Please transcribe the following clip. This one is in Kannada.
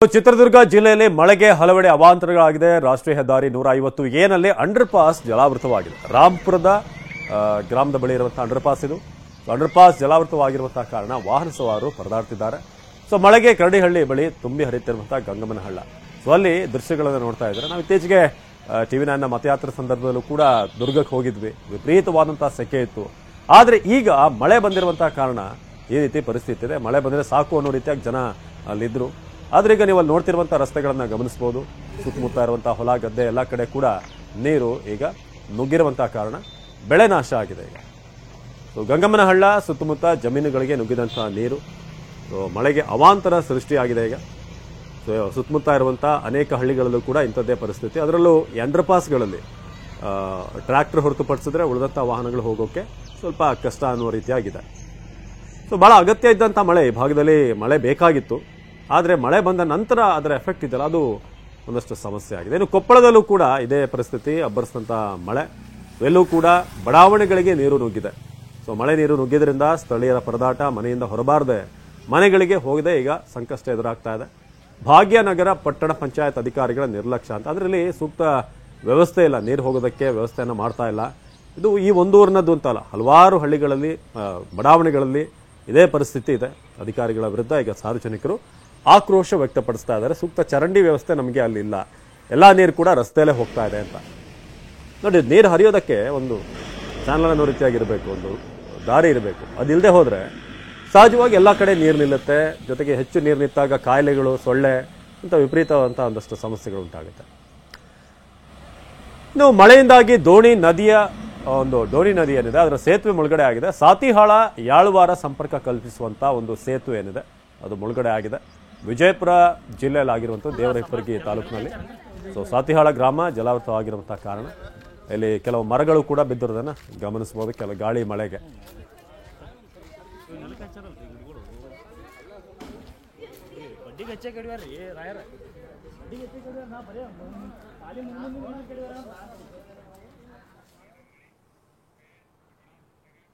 ಚಿತ್ರದುರ್ಗ ಜಿಲ್ಲೆಯಲ್ಲಿ ಮಳೆಗೆ ಹಲವೆಡೆ ಅವಾಂತರಗಳಾಗಿದೆ. ರಾಷ್ಟ್ರೀಯ ಹೆದ್ದಾರಿ 150 ನಲ್ಲಿ ಅಂಡರ್ ಪಾಸ್ ಜಲಾವೃತವಾಗಿದೆ. ರಾಂಪುರದ ಗ್ರಾಮದ ಬಳಿ ಇರುವಂತಹ ಅಂಡರ್ ಪಾಸ್ ಇದು. ಅಂಡರ್ ಪಾಸ್ ಜಲಾವೃತವಾಗಿರುವಂತಹ ಕಾರಣ ವಾಹನ ಸವಾರರು ಪರದಾಡ್ತಿದ್ದಾರೆ. ಮಳೆಗೆ ಕರಡಿಹಳ್ಳಿ ಬಳಿ ತುಂಬಿ ಹರಿಯುತ್ತಿರುವಂತಹ ಗಂಗಮ್ಮನ ಹಳ್ಳ. ಅಲ್ಲಿ ದೃಶ್ಯಗಳನ್ನು ನೋಡ್ತಾ ಇದ್ದಾರೆ. ನಾವು ಇತ್ತೀಚೆಗೆ TV9 ಮತಯಾತ್ರೆ ಸಂದರ್ಭದಲ್ಲೂ ಕೂಡ ದುರ್ಗಕ್ಕೆ ಹೋಗಿದ್ವಿ. ವಿಪರೀತವಾದಂತಹ ಸೆಕೆ ಇತ್ತು. ಆದರೆ ಈಗ ಮಳೆ ಬಂದಿರುವಂತಹ ಕಾರಣ ಈ ರೀತಿ ಪರಿಸ್ಥಿತಿ ಇದೆ. ಮಳೆ ಬಂದರೆ ಸಾಕು ಅನ್ನೋ ರೀತಿಯಾಗಿ ಜನ ಅಲ್ಲಿದ್ರು. ಆದ್ರೆ ಈಗ ನೀವು ಅಲ್ಲಿ ನೋಡ್ತಿರುವಂತಹ ರಸ್ತೆಗಳನ್ನ ಗಮನಿಸಬಹುದು. ಸುತ್ತಮುತ್ತ ಇರುವಂತಹ ಹೊಲ ಗದ್ದೆ ಎಲ್ಲ ಕಡೆ ಕೂಡ ನೀರು ಈಗ ನುಗ್ಗಿರುವಂತಹ ಕಾರಣ ಬೆಳೆ ನಾಶ ಆಗಿದೆ. ಈಗ ಗಂಗಮ್ಮನ ಹಳ್ಳ ಸುತ್ತಮುತ್ತ ಜಮೀನುಗಳಿಗೆ ನುಗ್ಗಿದಂತಹ ನೀರು ಮಳೆಗೆ ಅವಾಂತರ ಸೃಷ್ಟಿಯಾಗಿದೆ. ಈಗ ಸುತ್ತಮುತ್ತ ಇರುವಂತಹ ಅನೇಕ ಹಳ್ಳಿಗಳಲ್ಲೂ ಕೂಡ ಇಂಥದ್ದೇ ಪರಿಸ್ಥಿತಿ. ಅದರಲ್ಲೂ ಅಂಡರ್ ಪಾಸ್ಗಳಲ್ಲಿ ಟ್ರ್ಯಾಕ್ಟರ್ ಹೊರತುಪಡಿಸಿದ್ರೆ ಉಳಿದಂತಹ ವಾಹನಗಳು ಹೋಗೋಕೆ ಸ್ವಲ್ಪ ಕಷ್ಟ ಅನ್ನುವ ರೀತಿಯಾಗಿದೆ. ಬಹಳ ಅಗತ್ಯ ಇದ್ದಂಥ ಮಳೆ ಈ ಭಾಗದಲ್ಲಿ ಮಳೆ ಬೇಕಾಗಿತ್ತು. ಆದರೆ ಮಳೆ ಬಂದ ನಂತರ ಅದರ ಎಫೆಕ್ಟ್ ಇದೆಯಲ್ಲ ಅದು ಒಂದಷ್ಟು ಸಮಸ್ಯೆ ಆಗಿದೆ. ಇನ್ನು ಕೊಪ್ಪಳದಲ್ಲೂ ಕೂಡ ಇದೇ ಪರಿಸ್ಥಿತಿ ಅಬ್ಬರಿಸಿದಂಥ ಮಳೆ. ಎಲ್ಲೂ ಕೂಡ ಬಡಾವಣೆಗಳಿಗೆ ನೀರು ನುಗ್ಗಿದೆ. ಮಳೆ ನೀರು ನುಗ್ಗಿದ್ರಿಂದ ಸ್ಥಳೀಯರ ಪರದಾಟ, ಮನೆಯಿಂದ ಹೊರಬಾರದೆ ಮನೆಗಳಿಗೆ ಹೋಗದೆ ಈಗ ಸಂಕಷ್ಟ ಎದುರಾಗ್ತಾ ಇದೆ. ಭಾಗ್ಯನಗರ ಪಟ್ಟಣ ಪಂಚಾಯತ್ ಅಧಿಕಾರಿಗಳ ನಿರ್ಲಕ್ಷ್ಯ ಅಂತ. ಅದರಲ್ಲಿ ಸೂಕ್ತ ವ್ಯವಸ್ಥೆ ಇಲ್ಲ, ನೀರು ಹೋಗೋದಕ್ಕೆ ವ್ಯವಸ್ಥೆಯನ್ನು ಮಾಡ್ತಾ ಇಲ್ಲ. ಇದು ಈ ಒಂದು ಊರಿನದ್ದು ಅಂತಲ್ಲ, ಹಲವಾರು ಹಳ್ಳಿಗಳಲ್ಲಿ ಬಡಾವಣೆಗಳಲ್ಲಿ ಇದೇ ಪರಿಸ್ಥಿತಿ ಇದೆ. ಅಧಿಕಾರಿಗಳ ವಿರುದ್ಧ ಈಗ ಸಾರ್ವಜನಿಕರು ಆಕ್ರೋಶ ವ್ಯಕ್ತಪಡಿಸ್ತಾ ಇದ್ದಾರೆ. ಸೂಕ್ತ ಚರಂಡಿ ವ್ಯವಸ್ಥೆ ನಮಗೆ ಅಲ್ಲಿ ಇಲ್ಲ, ಎಲ್ಲ ನೀರು ಕೂಡ ರಸ್ತೆಯಲ್ಲೇ ಹೋಗ್ತಾ ಇದೆ ಅಂತ. ನೋಡಿ, ನೀರು ಹರಿಯೋದಕ್ಕೆ ಒಂದು ಚಾನಲ್ ಅನ್ನೋ ರೀತಿಯಾಗಿರಬೇಕು, ಒಂದು ದಾರಿ ಇರಬೇಕು. ಅದಿಲ್ಲದೆ ಹೋದರೆ ಸಹಜವಾಗಿ ಎಲ್ಲ ಕಡೆ ನೀರು ನಿಲ್ಲುತ್ತೆ. ಜೊತೆಗೆ ಹೆಚ್ಚು ನೀರು ನಿಂತಾಗ ಕಾಯಿಲೆಗಳು, ಸೊಳ್ಳೆ ಇಂಥ ವಿಪರೀತವಂತ ಒಂದಷ್ಟು ಸಮಸ್ಯೆಗಳು ಉಂಟಾಗುತ್ತೆ. ಇನ್ನು ಮಳೆಯಿಂದಾಗಿ ದೋಣಿ ನದಿ ಏನಿದೆ ಅದರ ಸೇತುವೆ ಮುಳುಗಡೆ ಆಗಿದೆ. ಸಾತಿಹಾಳ ಯಾಳುವಾರ ಸಂಪರ್ಕ ಕಲ್ಪಿಸುವಂತ ಒಂದು ಸೇತುವೆ ಏನಿದೆ ಅದು ಮುಳುಗಡೆ ಆಗಿದೆ. ವಿಜಯಪುರ ಜಿಲ್ಲೆಯಲ್ಲಿ ಆಗಿರುವಂತಹ ದೇವರಹಿಪ್ಪರಗಿ ತಾಲೂಕಿನಲ್ಲಿ. ಸಾತಿಹಾಳ ಗ್ರಾಮ ಜಲಾವೃತವಾಗಿರುವಂತಹ ಕಾರಣ ಇಲ್ಲಿ ಕೆಲವು ಮರಗಳು ಕೂಡ ಬಿದ್ದಿರೋದನ್ನ ಗಮನಿಸಬಹುದು. ಕೆಲವು ಗಾಳಿ ಮಳೆಗೆ